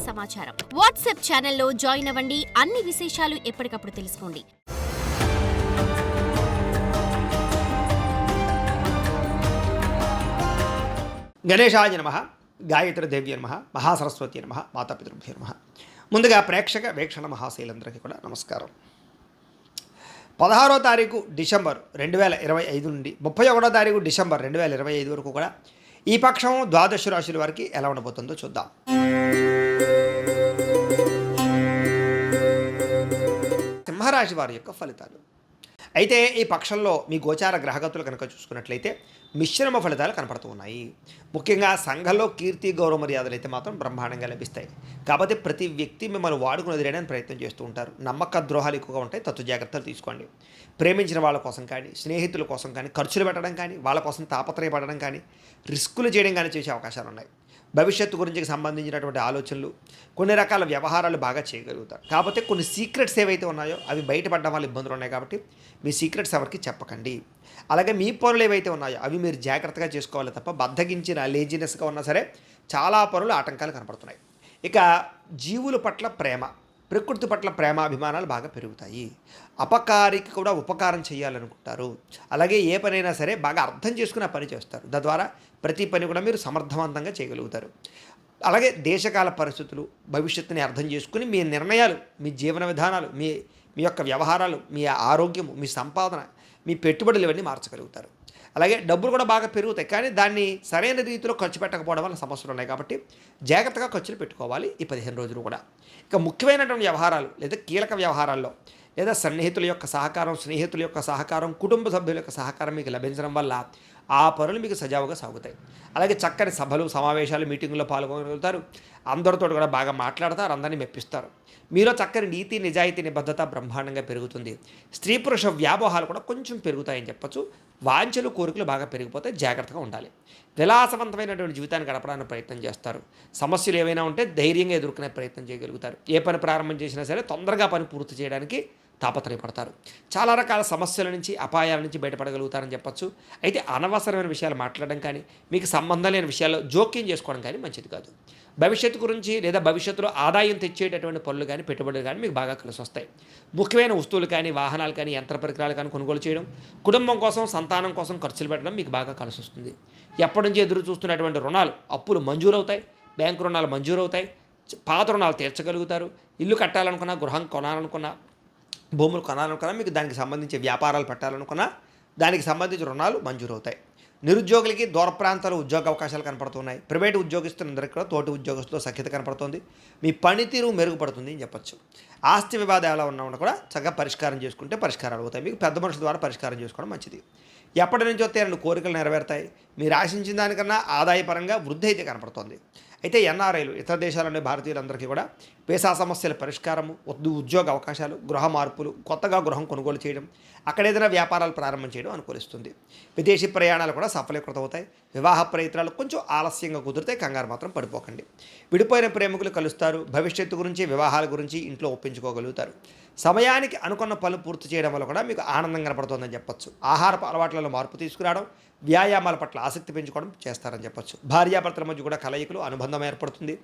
సమాచారం. వాట్సాప్ ఛానల్లో జాయిన్ అవ్వండి. అన్ని విశేషాలు ఎప్పటికప్పుడు తెలుసుకోండి. గణేశాయ నమః, గాయత్రి దేవ్య నమః, మహాసరస్వతి నమః, మాతాపితృభ్యో నమః. ముందుగా ప్రేక్షక వీక్షణ మహాశైలందరికీ కూడా నమస్కారం. 16వ తారీఖు డిసెంబర్ 2025 నుండి 31వ తారీఖు డిసెంబర్ 2025 వరకు కూడా ఈ పక్షం ద్వాదశ రాశుల వారికి ఎలా ఉండబోతుందో చూద్దాం. సింహరాశి వారి యొక్క ఫలితాలు. అయితే ఈ పక్షంలో మీ గోచార గ్రహగతులు కనుక చూసుకున్నట్లయితే మిశ్రమ ఫలితాలు కనపడుతూ ఉన్నాయి. ముఖ్యంగా సంఘంలో కీర్తి గౌరవ మర్యాదలు అయితే మాత్రం బ్రహ్మాండంగా లభిస్తాయి. కాబట్టి ప్రతి వ్యక్తి మిమ్మల్ని వాడుకుని వదిలేయడానికి ప్రయత్నం చేస్తూ ఉంటారు. నమ్మక ద్రోహాలు ఎక్కువగా ఉంటాయి. తత్వ జాగ్రత్తలు తీసుకోండి. ప్రేమించిన వాళ్ళ కోసం కానీ, స్నేహితుల కోసం కానీ, ఖర్చులు పెట్టడం కానీ, వాళ్ళ కోసం తాపత్రయపడడం కానీ, రిస్కులు చేయడం కానీ చేసే అవకాశాలు ఉన్నాయి. భవిష్యత్తు గురించి సంబంధించినటువంటి ఆలోచనలు, కొన్ని రకాల వ్యవహారాలు బాగా చేయగలుగుతారు. కాకపోతే కొన్ని సీక్రెట్స్ ఏవైతే ఉన్నాయో అవి బయటపడడం వల్ల ఇబ్బందులు ఉన్నాయి. కాబట్టి మీ సీక్రెట్స్ ఎవరికి చెప్పకండి. అలాగే మీ పనులు ఏవైతే ఉన్నాయో అవి మీరు జాగ్రత్తగా చేసుకోవాలి తప్ప బద్ధగించిన లేజినెస్గా ఉన్నా సరే చాలా పనులు ఆటంకాలు కనపడుతున్నాయి. ఇక జీవుల పట్ల ప్రేమ, ప్రకృతి పట్ల ప్రేమ అభిమానాలు బాగా పెరుగుతాయి. అపకారికి కూడా ఉపకారం చేయాలనుకుంటారు. అలాగే ఏ పనైనా సరే బాగా అర్థం చేసుకుని ఆ పని చేస్తారు. తద్వారా ప్రతి పని కూడా మీరు సమర్థవంతంగా చేయగలుగుతారు. అలాగే దేశకాల పరిస్థితులు, భవిష్యత్తుని అర్థం చేసుకుని మీ నిర్ణయాలు, మీ జీవన విధానాలు, మీ యొక్క వ్యవహారాలు, మీ ఆరోగ్యము, మీ సంపాదన, మీ పెట్టుబడులు ఇవన్నీ మార్చగలుగుతారు. అలాగే డబ్బులు కూడా బాగా పెరుగుతాయి. కానీ దాన్ని సరైన రీతిలో ఖర్చు పెట్టకపోవడం వల్ల సమస్యలు ఉన్నాయి. కాబట్టి జాగ్రత్తగా ఖర్చులు పెట్టుకోవాలి ఈ 15 రోజులు కూడా. ఇక ముఖ్యమైనటువంటి వ్యవహారాలు లేదా కీలక వ్యవహారాల్లో లేదా సన్నిహితుల యొక్క సహకారం, స్నేహితుల యొక్క సహకారం, కుటుంబ సభ్యుల యొక్క సహకారం మీకు లభించడం వల్ల ఆ పనులు మీకు సజావుగా సాగుతాయి. అలాగే చక్కని సభలు, సమావేశాలు, మీటింగుల్లో పాల్గొనగలుగుతారు. అందరితో కూడా బాగా మాట్లాడతారు, అందరినీ మెప్పిస్తారు. మీలో చక్కని నీతి, నిజాయితీ, నిబద్ధత బ్రహ్మాండంగా పెరుగుతుంది. స్త్రీ పురుష వ్యామోహాలు కూడా కొంచెం పెరుగుతాయని చెప్పచ్చు. వాంఛలు, కోరికలు బాగా పెరిగిపోతే జాగ్రత్తగా ఉండాలి. విలాసవంతమైనటువంటి జీవితాన్ని గడపడానికి ప్రయత్నం చేస్తారు. సమస్యలు ఏవైనా ఉంటే ధైర్యంగా ఎదుర్కొనే ప్రయత్నం చేయగలుగుతారు. ఏ పని ప్రారంభం చేసినా సరే తొందరగా పని పూర్తి చేయడానికి తాపత్రయపడతారు. చాలా రకాల సమస్యల నుంచి, అపాయాల నుంచి బయటపడగలుగుతారని చెప్పచ్చు. అయితే అనవసరమైన విషయాలు మాట్లాడడం కానీ, మీకు సంబంధం లేని విషయాల్లో జోక్యం చేసుకోవడం కానీ మంచిది కాదు. భవిష్యత్తు గురించి లేదా భవిష్యత్తులో ఆదాయం తెచ్చేటటువంటి పనులు కానీ, పెట్టుబడులు కానీ మీకు బాగా కలిసి వస్తాయి. ముఖ్యమైన వస్తువులు కానీ, వాహనాలు కానీ, యంత్ర పరికరాలు కానీ కొనుగోలు చేయడం, కుటుంబం కోసం, సంతానం కోసం ఖర్చులు పెట్టడం మీకు బాగా కలిసి వస్తుంది. ఎప్పటి నుంచి ఎదురు చూస్తున్నటువంటి రుణాలు, అప్పులు మంజూరవుతాయి. బ్యాంకు రుణాలు మంజూరవుతాయి. పాత రుణాలు తీర్చగలుగుతారు. ఇల్లు కట్టాలనుకున్నా, గృహం కొనాలనుకున్నా, భూములు కొనాలనుకున్నా, మీకు దానికి సంబంధించి వ్యాపారాలు పెట్టాలనుకున్నా దానికి సంబంధించి రుణాలు మంజూరవుతాయి. నిరుద్యోగులకి దూర ప్రాంతాల్లో ఉద్యోగ అవకాశాలు కనపడుతున్నాయి. ప్రైవేటు ఉద్యోగస్తులందరికీ కూడా తోటి ఉద్యోగస్తులతో సఖ్యత కనపడుతుంది. మీ పనితీరు మెరుగుపడుతుంది అని చెప్పచ్చు. ఆస్తి వివాదాలు ఎలా ఉన్నా కూడా చక్కగా పరిష్కారం చేసుకుంటే పరిష్కారాలు అవుతాయి. మీకు పెద్ద మనుషుల ద్వారా పరిష్కారం చేసుకోవడం మంచిది. ఎప్పటి నుంచో తీరని కోరికలు నెరవేరుతాయి. మీరు ఆశించిన దానికన్నా ఆదాయపరంగా వృద్ధి అయితే కనపడుతుంది. అయితే ఎన్ఆర్ఐలు, ఇతర దేశాల్లోని భారతీయులందరికీ కూడా వీసా సమస్యల పరిష్కారము, ఉద్యోగ అవకాశాలు, గృహ మార్పులు, కొత్తగా గృహం కొనుగోలు చేయడం, అక్కడ ఏదైనా వ్యాపారాలు ప్రారంభం చేయడం అనుకూలిస్తుంది. విదేశీ ప్రయాణాలు కూడా సఫలీకృతం అవుతాయి. వివాహ ప్రయత్నాలు కొంచెం ఆలస్యంగా కుదిరితే కంగారు మాత్రం పడిపోకండి. విడిపోయిన ప్రేమికులు కలుస్తారు. భవిష్యత్తు గురించి, వివాహాల గురించి ఇంట్లో ఒప్పించుకోగలుగుతారు. సమయానికి అనుకున్న పనులు పూర్తి చేయడం వల్ల కూడా మీకు ఆనందం కనపడుతుందని చెప్పచ్చు. ఆహారపు అలవాట్లలో మార్పు తీసుకురావడం, వ్యాయామాల పట్ల ఆసక్తి పెంచుకోవడం చేస్తారని చెప్పచ్చు. భార్యాభర్తల మధ్య కూడా కలయికలు, అనుబంధం ఏర్పడుతుంది.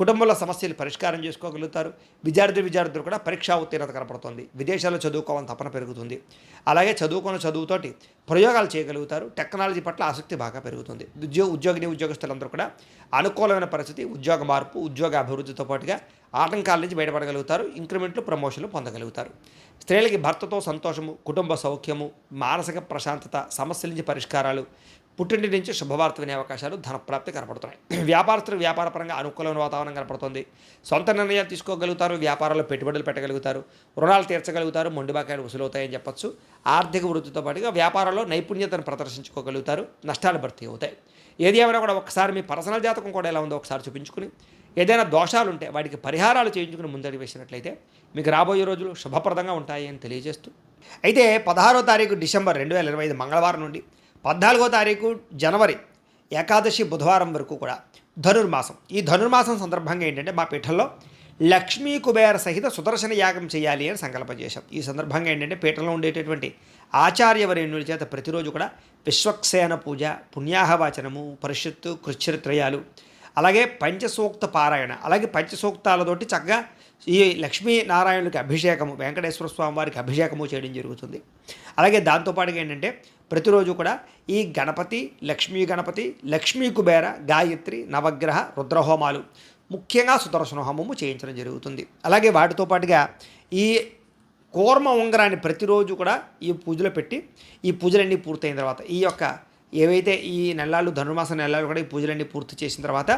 కుటుంబంలో సమస్యలు పరిష్కారం చేసుకోగలుగుతారు. విద్యార్థులు కూడా పరీక్షా ఉత్తీర్ణత కనపడుతుంది. విదేశాల్లో చదువుకోవాలని తపన పెరుగుతుంది. అలాగే చదువుకున్న చదువుతోటి ప్రయోగాలు చేయగలుగుతారు. టెక్నాలజీ పట్ల ఆసక్తి బాగా పెరుగుతుంది. ఉద్యోగస్తులందరూ కూడా అనుకూలమైన పరిస్థితి, ఉద్యోగ మార్పు, ఉద్యోగ అభివృద్ధితో పాటుగా ఆటంకాల నుంచి బయటపడగలుగుతారు. ఇంక్రిమెంట్లు, ప్రమోషన్లు పొందగలుగుతారు. స్త్రీలకి భర్తతో సంతోషము, కుటుంబ సౌఖ్యము, మానసిక ప్రశాంతత, సమస్యల నుంచి పరిష్కారాలు, పుట్టింటి నుంచి శుభవార్త వినే అవకాశాలు, ధనప్రాప్తి కనపడుతున్నాయి. వ్యాపారస్తులు వ్యాపారపరంగా అనుకూలమైన వాతావరణం కనపడుతుంది. సొంత నిర్ణయాలు తీసుకోగలుగుతారు. వ్యాపారాల్లో పెట్టుబడులు పెట్టగలుగుతారు. రుణాలు తీర్చగలుగుతారు. మొండిబాకాయలు వసూలవుతాయని చెప్పచ్చు. ఆర్థిక వృద్ధితో పాటుగా వ్యాపారాల్లో నైపుణ్యతను ప్రదర్శించుకోగలుగుతారు. నష్టాలు భర్తీ అవుతాయి. ఏది ఏమైనా కూడా ఒకసారి మీ పర్సనల్ జాతకం కూడా ఎలా ఉందో ఒకసారి చూపించుకుని, ఏదైనా దోషాలు ఉంటే వాటికి పరిహారాలు చేయించుకుని ముందడుగు వేసినట్లయితే మీకు రాబోయే రోజులు శుభప్రదంగా ఉంటాయి అని తెలియజేస్తూ, అయితే 16వ తారీఖు డిసెంబర్ 2025 మంగళవారం నుండి 14వ తారీఖు జనవరి ఏకాదశి బుధవారం వరకు కూడా ధనుర్మాసం. ఈ ధనుర్మాసం సందర్భంగా ఏంటంటే మా పీఠంలో లక్ష్మీ కుబేర సహిత సుదర్శన యాగం చేయాలి అని సంకల్పం చేశాం. ఈ సందర్భంగా ఏంటంటే పీఠంలో ఉండేటటువంటి ఆచార్యవరేణుల చేత ప్రతిరోజు కూడా విశ్వక్సేన పూజ, పుణ్యాహవాచనము, పరిషత్తు, కృచ్ఛరిత్రయాలు, అలాగే పంచసూక్త పారాయణ, అలాగే పంచసూక్తాలతోటి చక్కగా ఈ లక్ష్మీనారాయణుడికి అభిషేకము, వెంకటేశ్వర స్వామి వారికి అభిషేకము చేయడం జరుగుతుంది. అలాగే దాంతోపాటుగా ఏంటంటే ప్రతిరోజు కూడా ఈ గణపతి, లక్ష్మీ కుబేర, గాయత్రి, నవగ్రహ, రుద్రహోమాలు, ముఖ్యంగా సుదర్శన హోమము చేయించడం జరుగుతుంది. అలాగే వాటితో పాటుగా ఈ కూర్మ ఉంగరాన్ని ప్రతిరోజు కూడా ఈ పూజలో పెట్టి, ఈ పూజలన్నీ పూర్తయిన తర్వాత ఈ యొక్క ఏవైతే ఈ నెలలు ధనుర్మాస నెలలు కూడా ఈ పూజలన్నీ పూర్తి చేసిన తర్వాత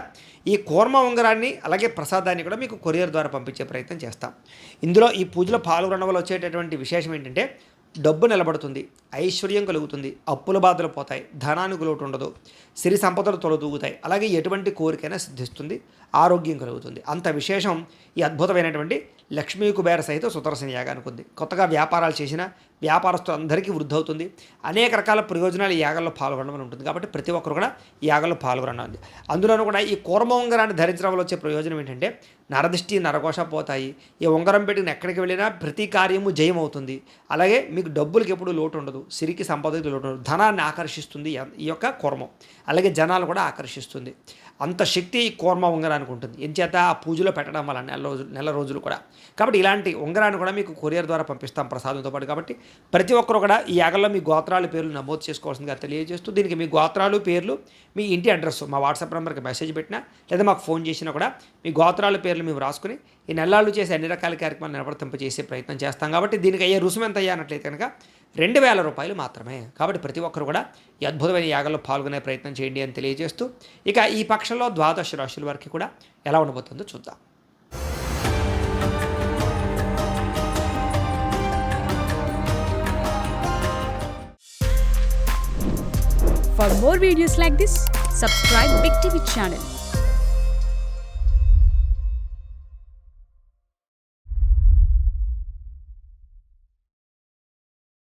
ఈ కూర్మ ఉంగరాన్ని అలాగే ప్రసాదాన్ని కూడా మీకు కొరియర్ ద్వారా పంపించే ప్రయత్నం చేస్తాం. ఇందులో ఈ పూజలో పాల్గొనడం వల్ల వచ్చేటటువంటి విశేషం ఏంటంటే డబ్బు నిలబడుతుంది, ఐశ్వర్యం కలుగుతుంది, అప్పుల బాధలు పోతాయి, ధనానికి లోటు ఉండదు, సిరి సంపదలు తొలతూగుతాయి, అలాగే ఎటువంటి కోరికైనా సిద్ధిస్తుంది, ఆరోగ్యం కలుగుతుంది. అంత విశేషం ఈ అద్భుతమైనటువంటి లక్ష్మీ కుబేర సహిత సుదర్శన యాగానికి ఉంది. కొత్తగా వ్యాపారాలు చేసిన వ్యాపారస్తులందరికీ వృద్ధి అవుతుంది. అనేక రకాల ప్రయోజనాలు ఈ యాగాల్లో పాల్గొనడం ఉంటుంది. కాబట్టి ప్రతి ఒక్కరు కూడా ఈ యాగాల్లో పాల్గొనండి. అందులోనూ కూడా ఈ కూర్మ ఉంగరాన్ని ధరించడం వల్ల వచ్చే ప్రయోజనం ఏంటంటే నరదిష్టి, నరఘోష పోతాయి. ఈ ఉంగరం పెట్టిన ఎక్కడికి వెళ్ళినా ప్రతి కార్యము జయం అవుతుంది. అలాగే మీకు డబ్బులకి ఎప్పుడు లోటు ఉండదు, సిరికి సంపదకి లోటు ఉండదు, ధనాన్ని ఆకర్షిస్తుంది ఈ యొక్క కూర్మం. అలాగే జనాలు కూడా ఆకర్షిస్తుంది. అంత శక్తి ఈ కూర్మ ఉంగరానికి ఉంటుంది. ఎంచేత ఆ పూజలో పెట్టడం వల్ల నెల రోజులు కూడా. కాబట్టి ఇలాంటి ఉంగరాన్ని కూడా మీకు కొరియర్ ద్వారా పంపిస్తాం ప్రసాదంతో పాటు. కాబట్టి ప్రతి ఒక్కరు కూడా ఈ యాగంలో మీ గోత్రాలు, పేర్లు నమోదు చేసుకోవాల్సిందిగా తెలియజేస్తూ, దీనికి మీ గోత్రాలు, పేర్లు, మీ ఇంటి అడ్రస్ మా వాట్సాప్ నెంబర్కి మెసేజ్ పెట్టినా లేదా మాకు ఫోన్ చేసినా కూడా మీ గోత్రాలు, పేర్లు మేము రాసుకుని ఈ నెలలు చేసే అన్ని రకాల కార్యక్రమాలు నిర్వర్తింపజేసే ప్రయత్నం చేస్తాం. కాబట్టి దీనికి అయ్యే రుసుము ఎంత అయ్యా అన్నట్లయితే కనుక 2,000 రూపాయలు మాత్రమే. కాబట్టి ప్రతి ఒక్కరు కూడా ఈ అద్భుతమైన యాగంలో పాల్గొనే ప్రయత్నం చేయండి అని తెలియజేస్తూ, ఇక ఈ పక్షంలో 12 రాశుల వారికి కూడా ఎలా ఉండబోతుందో చూద్దాం. For more videos like this, subscribe Big TV channel.